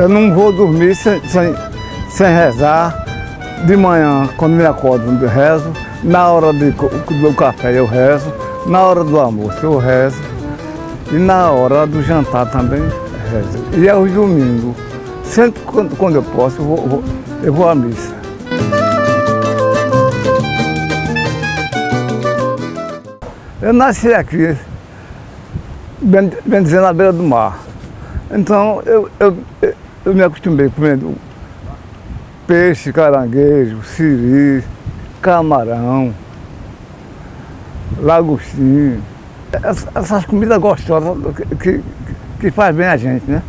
Eu não vou dormir sem rezar. De manhã, quando me acordo, eu rezo. Na hora do café eu rezo. Na hora do almoço eu rezo. E na hora do jantar também rezo. E aos domingos, sempre quando eu posso, eu vou à missa. Eu nasci aqui, bem dizer, na beira do mar. Então eu me acostumei comendo peixe, caranguejo, siri, camarão, lagostim. Essas comidas gostosas que faz bem a gente, né?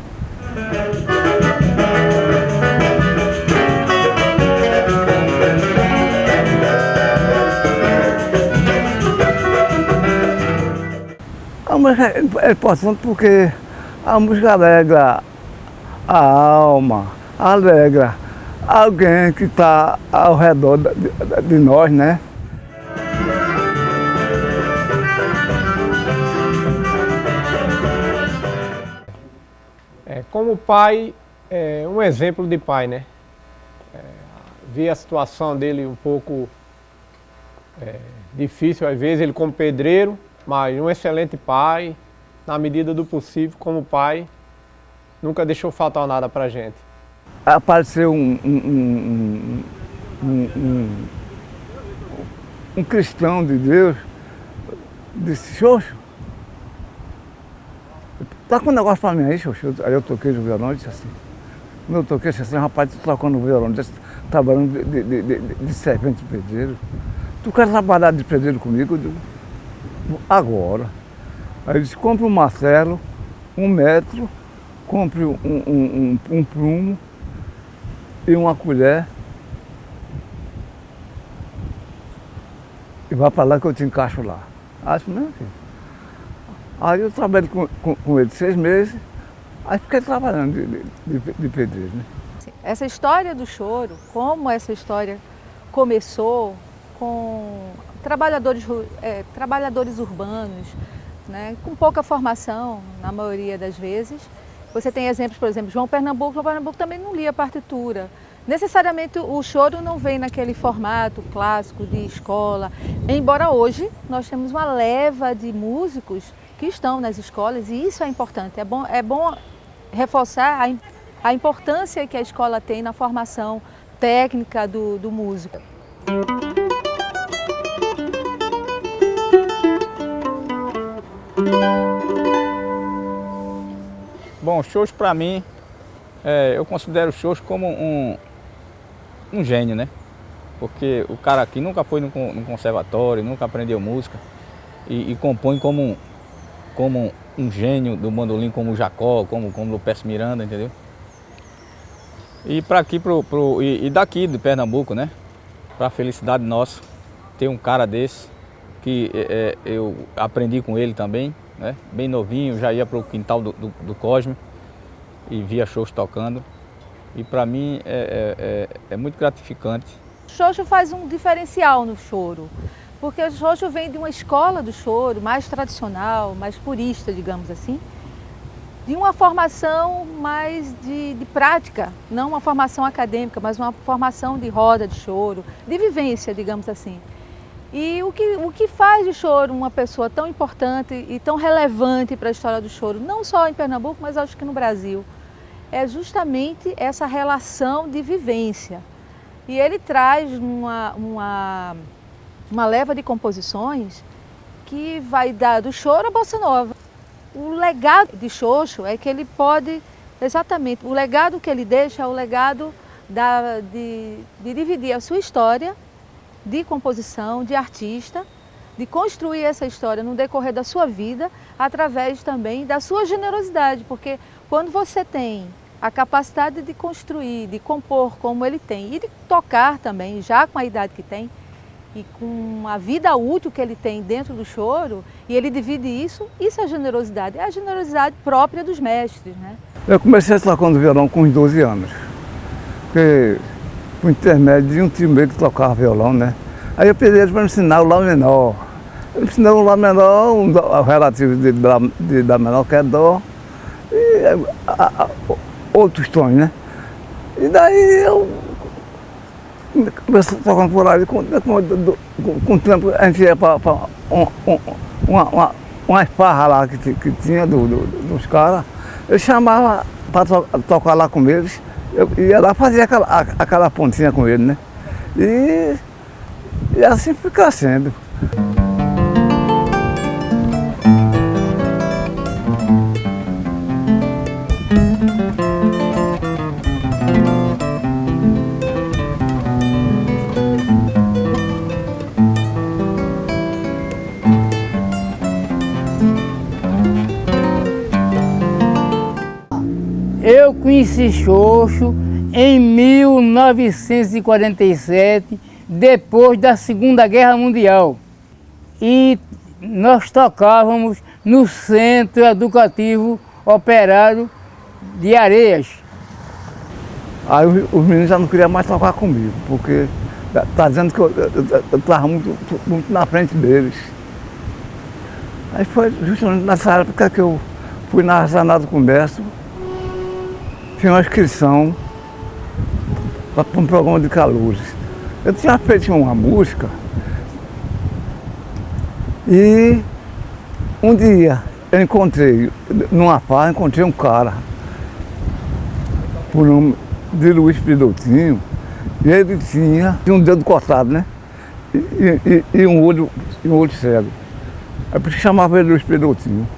A música é importante porque a música alegra a alma, alegra alguém que está ao redor de nós, né? Como pai, um exemplo de pai, né? Vi a situação dele um pouco difícil, às vezes, ele como pedreiro, mas um excelente pai, na medida do possível, como pai, nunca deixou faltar nada pra gente. Apareceu um cristão de Deus, disse: Xoxo, tá com um negócio pra mim aí, Xoxo? Aí eu toquei o violão e disse assim. Quando eu toquei, disse assim: rapaz, tu tocando o violão, trabalhando de servente de pedreiro. Tu quer trabalhar de pedreiro comigo? Eu digo: agora. Aí ele disse: compre um martelo, 1 metro, compre um prumo e uma colher e vá para lá que eu te encaixo lá. Acho mesmo, filho. Aí eu trabalhei com ele 6 meses, aí fiquei trabalhando de pedreiro, né? Essa história do choro, como essa história começou com trabalhadores urbanos, né, com pouca formação, na maioria das vezes. Você tem exemplos, por exemplo, João Pernambuco também não lia partitura. Necessariamente o choro não vem naquele formato clássico de escola, embora hoje nós temos uma leva de músicos que estão nas escolas e isso é importante. É bom reforçar a importância que a escola tem na formação técnica do músico. Bom, o Xoxo para mim, eu considero o Xoxo como um gênio, né? Porque o cara aqui nunca foi num conservatório, nunca aprendeu música e compõe como um gênio do bandolim, como o Jacó, como o Lupécio Miranda, entendeu? E para aqui, e daqui de Pernambuco, né? Para a felicidade nossa, ter um cara desse, que eu aprendi com ele também, né? Bem novinho, já ia para o quintal do Cosme e via Xoxo tocando. E para mim é muito gratificante. Xoxo faz um diferencial no choro, porque o Xoxo vem de uma escola do choro mais tradicional, mais purista, digamos assim, de uma formação mais de prática, não uma formação acadêmica, mas uma formação de roda de choro, de vivência, digamos assim. E o que faz de choro uma pessoa tão importante e tão relevante para a história do choro, não só em Pernambuco, mas acho que no Brasil, é justamente essa relação de vivência. E ele traz uma leva de composições que vai dar do choro à bossa nova. O legado de Xoxo é que ele pode, exatamente, o legado que ele deixa é o legado de dividir a sua história de composição, de artista, de construir essa história no decorrer da sua vida, através também da sua generosidade, porque quando você tem a capacidade de construir, de compor como ele tem, e de tocar também, já com a idade que tem, e com a vida útil que ele tem dentro do choro, e ele divide isso é generosidade, é a generosidade própria dos mestres, né? Eu comecei tocando violão com uns 12 anos, porque por intermédio de um tio meu que tocava violão, né? Aí eu pedi ele para me ensinar o Lá menor. Ele ensinou o Lá menor, o relativo de Dó menor, que é Dó. E outros tons, né? E daí eu comecei tocando por ali, com o tempo a gente ia para uma farra lá que tinha dos caras, eu chamava para tocar lá com eles, eu ia lá fazer aquela pontinha com eles, né? E assim foi crescendo. Eu conheci Xoxo em 1947, depois da Segunda Guerra Mundial. E nós tocávamos no Centro Educativo Operário de Areias. Aí os meninos já não queriam mais tocar comigo, porque tá dizendo que eu estava muito na frente deles. Aí foi justamente nessa época que eu fui na Arsenal do Comércio, fiz uma inscrição para um programa de calouros. Eu tinha feito uma música e um dia eu encontrei, numa farra, encontrei um cara, por nome de Luiz Pidoutinho, e ele tinha um dedo cortado, né? E um olho cego. É por isso que chamava ele Luiz Pidoutinho.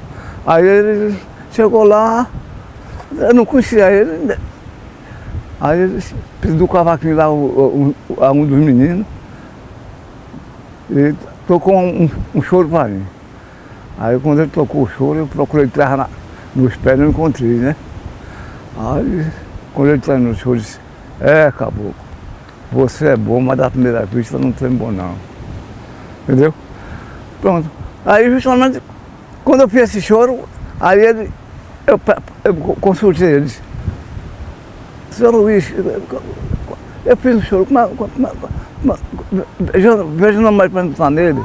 Aí ele chegou lá, eu não conhecia ele. Aí ele pediu o cavaquinho lá a um dos meninos e tocou um choro para mim. Aí quando ele tocou o choro, eu procurei terra nos pés e não encontrei, né? Aí quando ele está no choro, eu disse, caboclo, você é bom, mas da primeira vista não tem bom não. Entendeu? Pronto. Aí justamente quando eu fiz esse choro, aí eu consultei ele. Senhor Luiz, eu fiz um choro, veja o nome para entrar nele.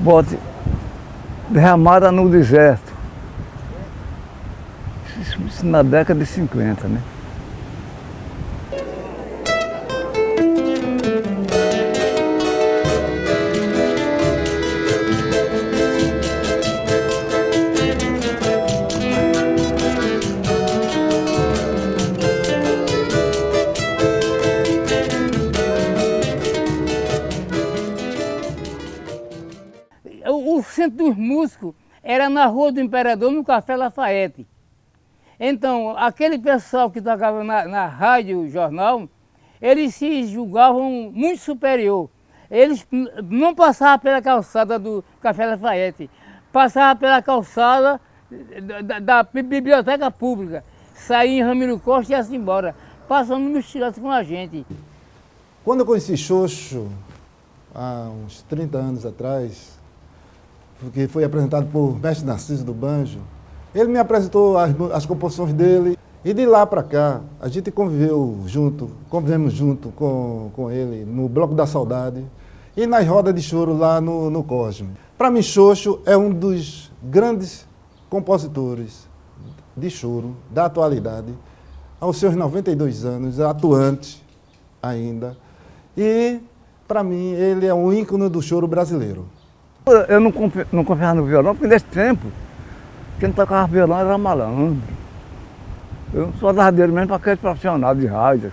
Bote Derramada no Deserto. Isso na década de 50, né? O centro dos músicos era na Rua do Imperador, no Café Lafayette. Então, aquele pessoal que tocava na rádio, jornal, eles se julgavam muito superior. Eles não passavam pela calçada do Café Lafayette, passavam pela calçada da Biblioteca Pública, saíam em Ramiro Costa e ia-se embora, passando no estilete com a gente. Quando eu conheci Xoxo, há uns 30 anos atrás, porque foi apresentado por Mestre Narciso do Banjo, ele me apresentou as composições dele e de lá para cá a gente convivemos junto com ele no Bloco da Saudade e nas rodas de choro lá no Cosme. Para mim, Xoxo é um dos grandes compositores de choro da atualidade, aos seus 92 anos, atuante ainda, e para mim ele é um ícone do choro brasileiro. Eu não confiava no violão, porque nesse tempo, quem tocava violão era malandro. Eu só dava dinheiro mesmo para aquele profissional de rádio.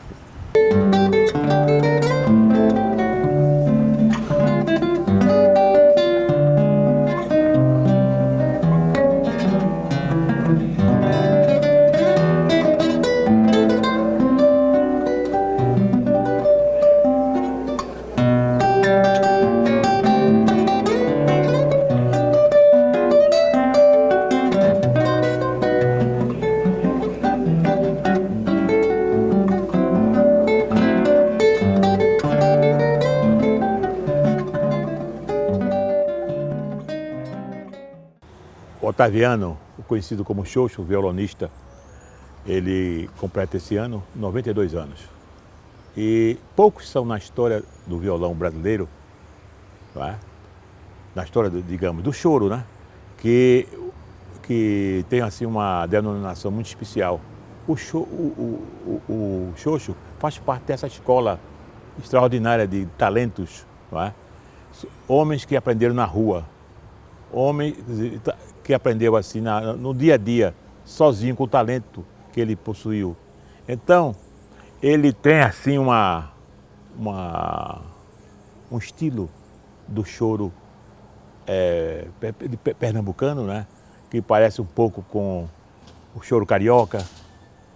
Otaviano, conhecido como Xoxo, violonista, ele completa esse ano 92 anos. E poucos são na história do violão brasileiro, não é? Na história, digamos, do choro, né? Que tem assim uma denominação muito especial. o Xoxo faz parte dessa escola extraordinária de talentos, não é? Homens que aprenderam na rua, homens que aprendeu assim no dia a dia, sozinho, com o talento que ele possuiu. Então, ele tem assim um estilo do choro pernambucano, né? Que parece um pouco com o choro carioca,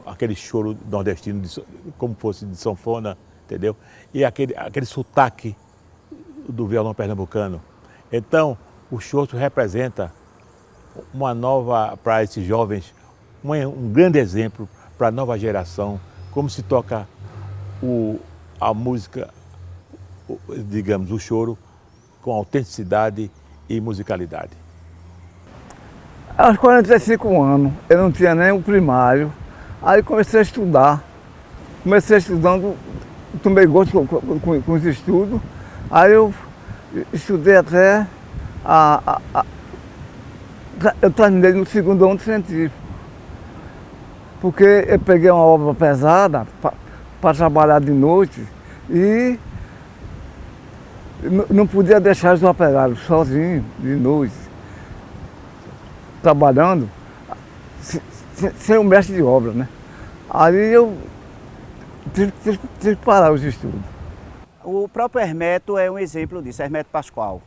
aquele choro nordestino, como fosse de sanfona, entendeu? E aquele sotaque do violão pernambucano. Então, o Xoxo representa uma nova, para esses jovens, um grande exemplo para a nova geração, como se toca a música, digamos, o choro, com autenticidade e musicalidade. Aos 45 anos, eu não tinha nem o primário, aí comecei a estudar. Comecei estudando, tomei gosto com os estudos, aí eu estudei até eu terminei no segundo ano científico, porque eu peguei uma obra pesada para trabalhar de noite e não podia deixar os operários sozinhos de noite, trabalhando, sem o mestre de obra, né? Aí eu tive que parar os estudos. O próprio Hermeto é um exemplo disso, Hermeto Pascoal.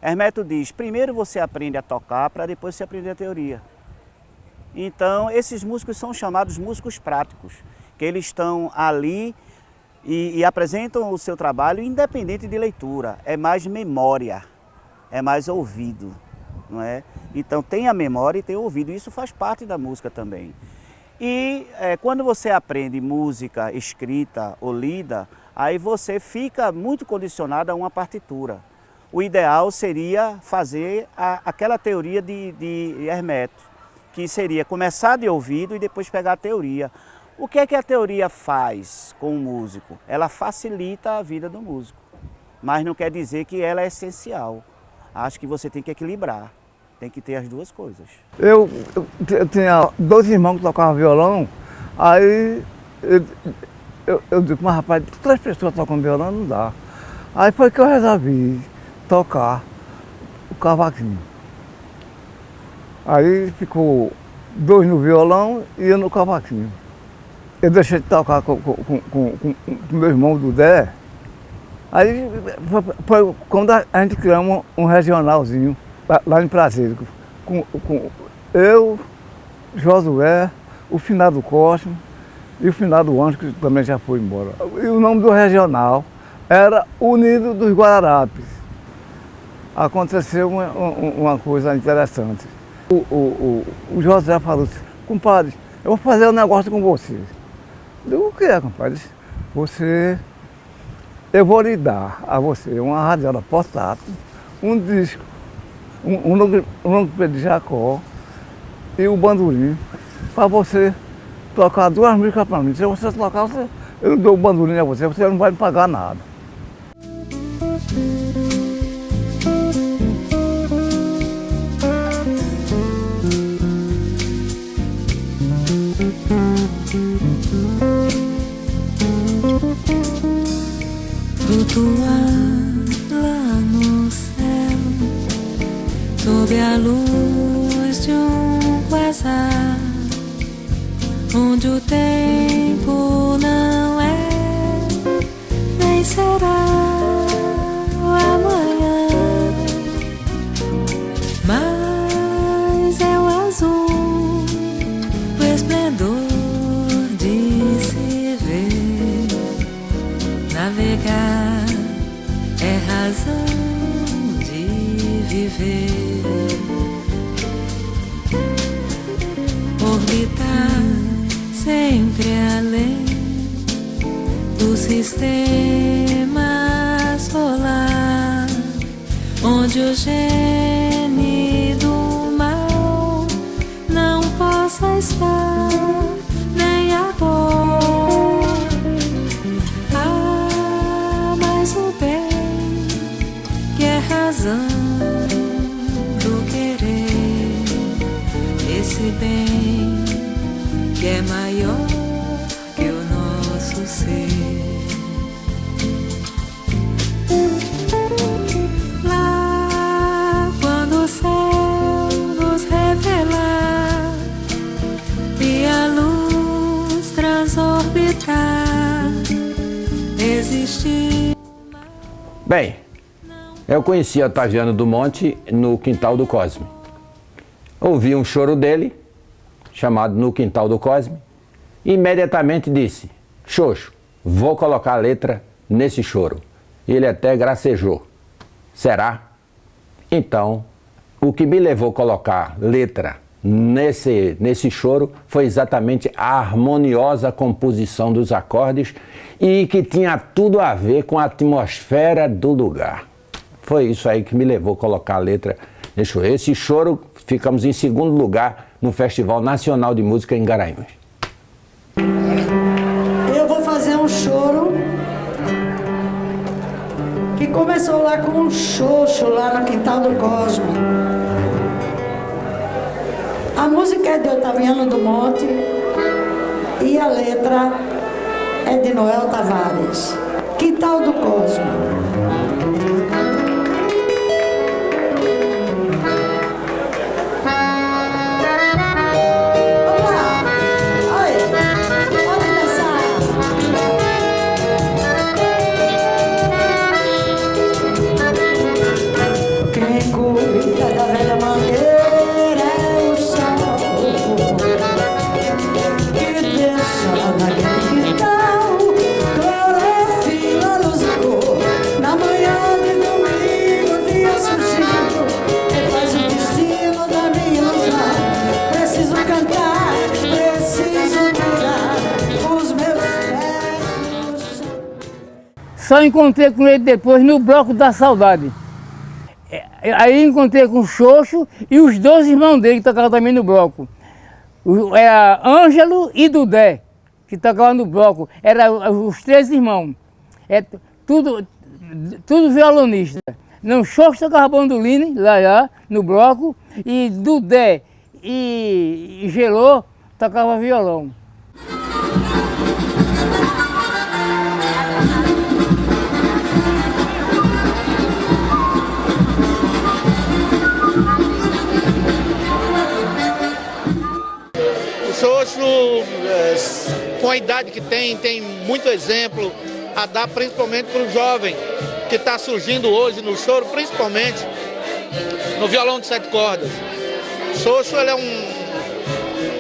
Hermeto diz, primeiro você aprende a tocar para depois você aprender a teoria. Então, esses músicos são chamados músicos práticos, que eles estão ali e apresentam o seu trabalho independente de leitura. É mais memória, é mais ouvido, não é? Então, tem a memória e tem o ouvido, isso faz parte da música também. E quando você aprende música escrita ou lida, aí você fica muito condicionado a uma partitura. O ideal seria fazer aquela teoria de Hermeto, que seria começar de ouvido e depois pegar a teoria. O que é que a teoria faz com o músico? Ela facilita a vida do músico, mas não quer dizer que ela é essencial. Acho que você tem que equilibrar, tem que ter as duas coisas. Eu tinha 2 irmãos que tocavam violão, aí eu digo, mas rapaz, 3 pessoas tocando violão não dá. Aí foi que eu resolvi tocar o cavaquinho. Aí ficou 2 no violão e eu no cavaquinho. Eu deixei de tocar com o meu irmão do Dé. Aí foi quando a gente criamos um regionalzinho lá em Prazeres, com eu, Josué, o finado Cosme e o finado Anjo, que também já foi embora. E o nome do regional era Unido dos Guararapes. Aconteceu uma coisa interessante. O José falou assim, compadre, eu vou fazer um negócio com você. Eu digo, o que é, compadre? Eu vou lhe dar a você uma radiola portátil, um disco, um longo de Jacó e o bandolim, para você tocar 2 músicas para mim. Se você tocar, eu não dou o bandolim a você não vai me pagar nada. Flutuar lá no céu, sob a luz de um quasar, onde o tempo não é, nem será amanhã, mas é o azul, o esplendor de se ver, navegar é razão de viver. Orbitar sempre além do sistema solar, onde o gene do mal não possa estar, nem a dor. Ah, mas o bem que é razão do querer, esse bem que é maior você. Lá quando o céu nos revelar e a luz transorbitar, existir. Bem, eu conheci Otaviano do Monte no Quintal do Cosme. Ouvi um choro dele, chamado No Quintal do Cosme, e imediatamente disse: Xoxo, vou colocar a letra nesse choro. Ele até gracejou. Será? Então, o que me levou a colocar letra nesse choro foi exatamente a harmoniosa composição dos acordes e que tinha tudo a ver com a atmosfera do lugar. Foi isso aí que me levou a colocar a letra nesse choro. Esse choro, ficamos em segundo lugar no Festival Nacional de Música em Garanhuns. Eu vou fazer um choro que começou lá com um xoxo lá no Quintal do Cosme. A música é de Otaviano do Monte e a letra é de Noel Tavares. Quintal do Cosme. Só encontrei com ele depois no Bloco da Saudade. Aí encontrei com o Xoxo e os dois irmãos dele que tocavam também no bloco. Era Ângelo e Dudé, que tocavam no bloco. Eram os três irmãos. Tudo violonista. Não, Xoxo tocava bandoline lá no bloco e Dudé e Gelô tocavam violão. Xoxo, com a idade que tem muito exemplo a dar, principalmente para o jovem que está surgindo hoje no choro, principalmente no violão de 7 cordas. Xoxo, ele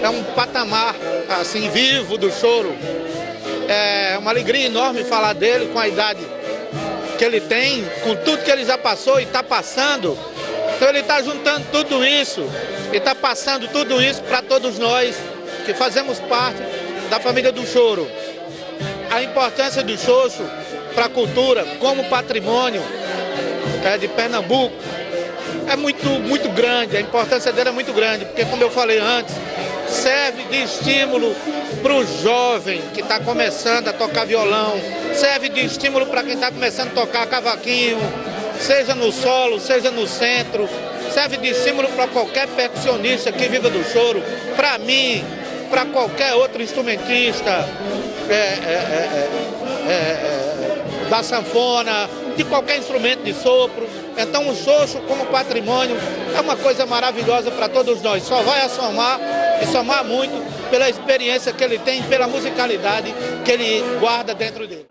é um patamar assim vivo do choro. É uma alegria enorme falar dele com a idade que ele tem, com tudo que ele já passou e está passando. Então ele está juntando tudo isso e está passando tudo isso para todos nós que fazemos parte da família do choro. A importância do Xoxo para a cultura como patrimônio de Pernambuco é muito grande, a importância dele é muito grande, porque como eu falei antes, serve de estímulo para o jovem que está começando a tocar violão, serve de estímulo para quem está começando a tocar cavaquinho, seja no solo, seja no centro, serve de estímulo para qualquer percussionista que viva do choro, para mim, para qualquer outro instrumentista da sanfona, de qualquer instrumento de sopro. Então o Xoxo como patrimônio é uma coisa maravilhosa para todos nós. Só vai somar e somar muito pela experiência que ele tem, pela musicalidade que ele guarda dentro dele.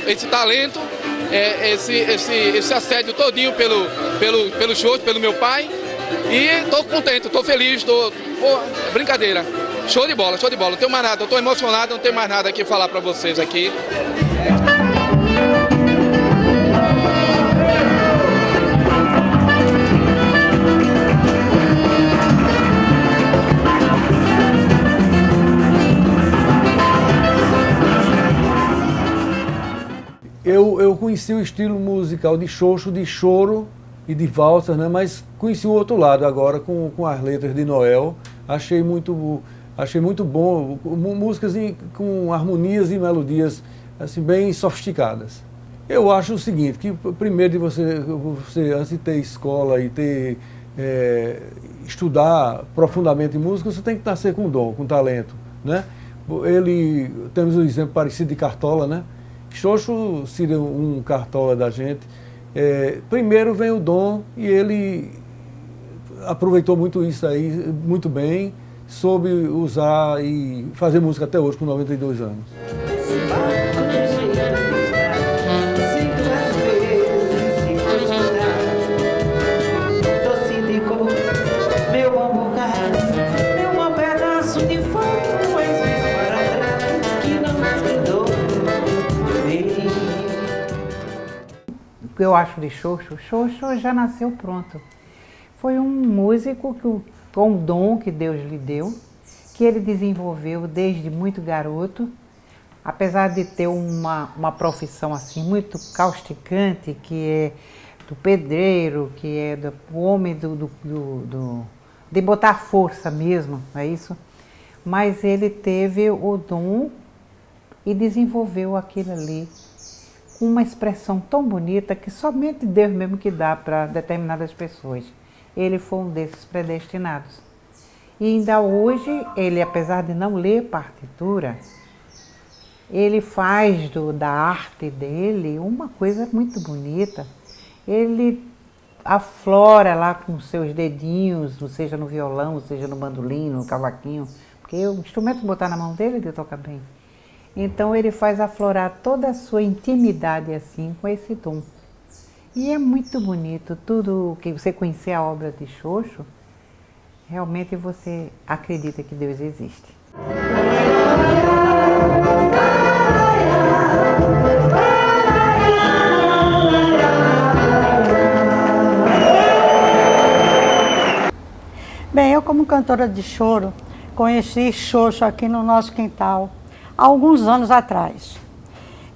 Esse talento, esse assédio todinho pelo Xoxo, pelo meu pai, e estou contente, estou feliz, brincadeira, show de bola, não tenho mais nada, estou emocionado, não tenho mais nada aqui falar para vocês aqui. conheci o estilo musical de Xoxo, de choro e de valsas, né? Mas conheci o outro lado agora com as letras de Noel. Achei muito bom, músicas com harmonias e melodias assim, bem sofisticadas. Eu acho o seguinte, que primeiro de você antes de ter escola e ter estudar profundamente música, você tem que nascer com dom, com talento, né? Temos um exemplo parecido de Cartola, né? Xoxo seria um Cartola da gente. Primeiro vem o dom e ele aproveitou muito isso aí, muito bem, soube usar e fazer música até hoje, com 92 anos. O que eu acho de Xoxo? Xoxo já nasceu pronto. Foi um músico com o dom que Deus lhe deu, que ele desenvolveu desde muito garoto, apesar de ter uma profissão assim muito causticante, que é do pedreiro, que é do homem de botar força mesmo, não é isso? Mas ele teve o dom e desenvolveu aquilo ali com uma expressão tão bonita que somente Deus mesmo que dá para determinadas pessoas. Ele foi um desses predestinados. E ainda hoje, ele, apesar de não ler partitura, ele faz da arte dele uma coisa muito bonita. Ele aflora lá com seus dedinhos, seja no violão, seja no bandolim, no cavaquinho, porque o instrumento botar na mão dele, ele toca bem. Então ele faz aflorar toda a sua intimidade assim, com esse dom. E é muito bonito, tudo que você conhecer a obra de Xoxo, realmente você acredita que Deus existe. Bem, eu como cantora de choro, conheci Xoxo aqui no nosso quintal há alguns anos atrás.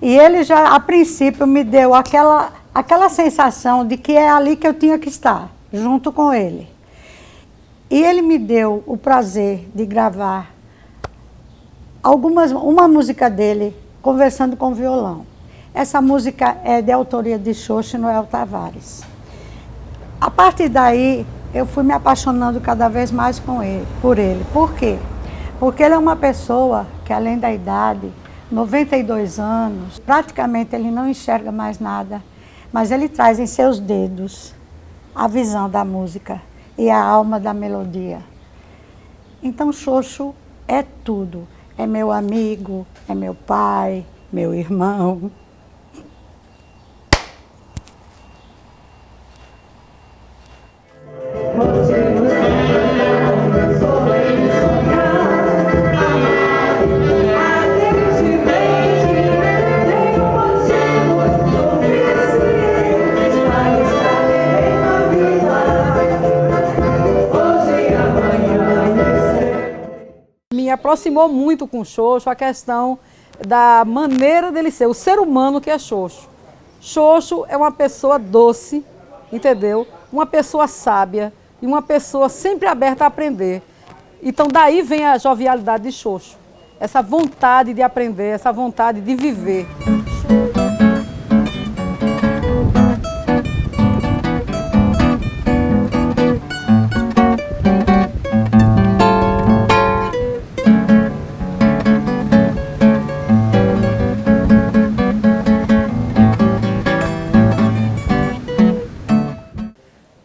E ele já, a princípio, me deu aquela sensação de que é ali que eu tinha que estar, junto com ele. E ele me deu o prazer de gravar uma música dele, conversando com violão. Essa música é de autoria de Xoxo e Noel Tavares. A partir daí, eu fui me apaixonando cada vez mais por ele. Por quê? Porque ele é uma pessoa que, além da idade, 92 anos, praticamente ele não enxerga mais nada, mas ele traz em seus dedos a visão da música e a alma da melodia. Então, Xoxo é tudo. É meu amigo, é meu pai, meu irmão. Me aproximou muito com o Xoxo a questão da maneira dele ser, o ser humano que é Xoxo. Xoxo é uma pessoa doce, entendeu? Uma pessoa sábia e uma pessoa sempre aberta a aprender. Então daí vem a jovialidade de Xoxo, essa vontade de aprender, essa vontade de viver.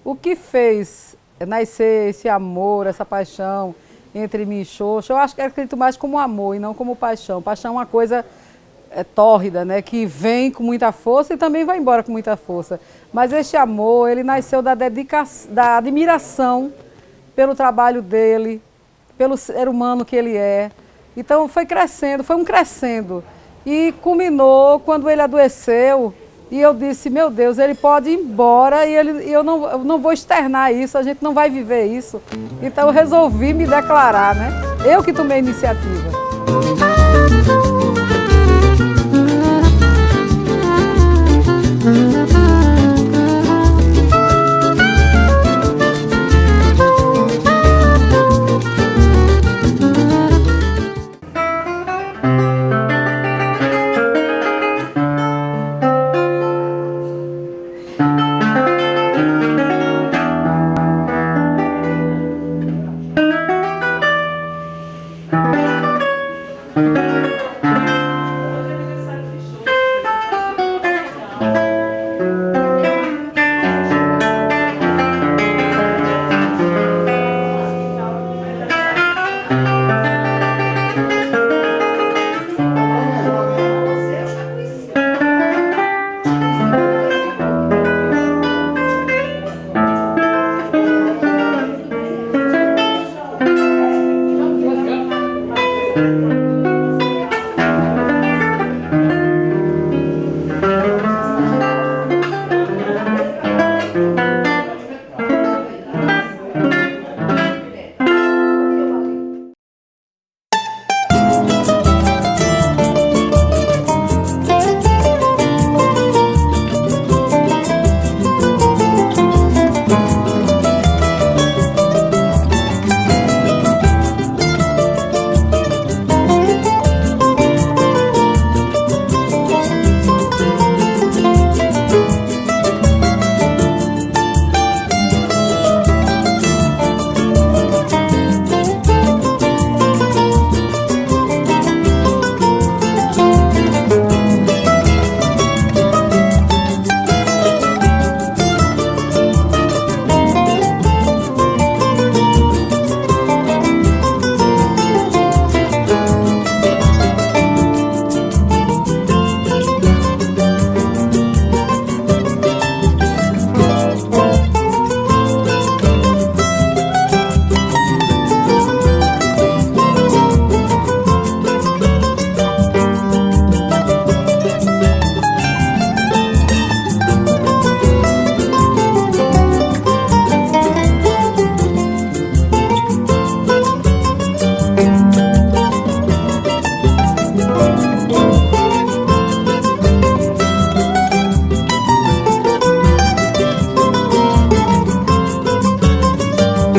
O que fez nascer esse amor, essa paixão entre mim e Xoxo, eu acho que eu acredito mais como amor e não como paixão. Paixão é uma coisa tórrida, né, que vem com muita força e também vai embora com muita força. Mas esse amor, ele nasceu da dedicação, da admiração pelo trabalho dele, pelo ser humano que ele é. Então foi crescendo, foi um crescendo. E culminou quando ele adoeceu. E eu disse, meu Deus, ele pode ir embora e eu não vou externar isso, a gente não vai viver isso. Então eu resolvi me declarar, né? Eu que tomei a iniciativa.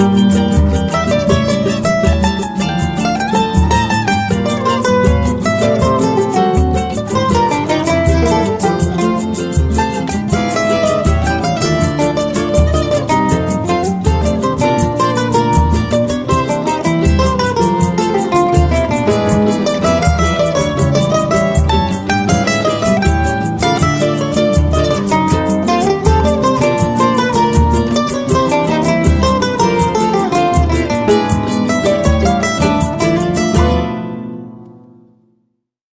Música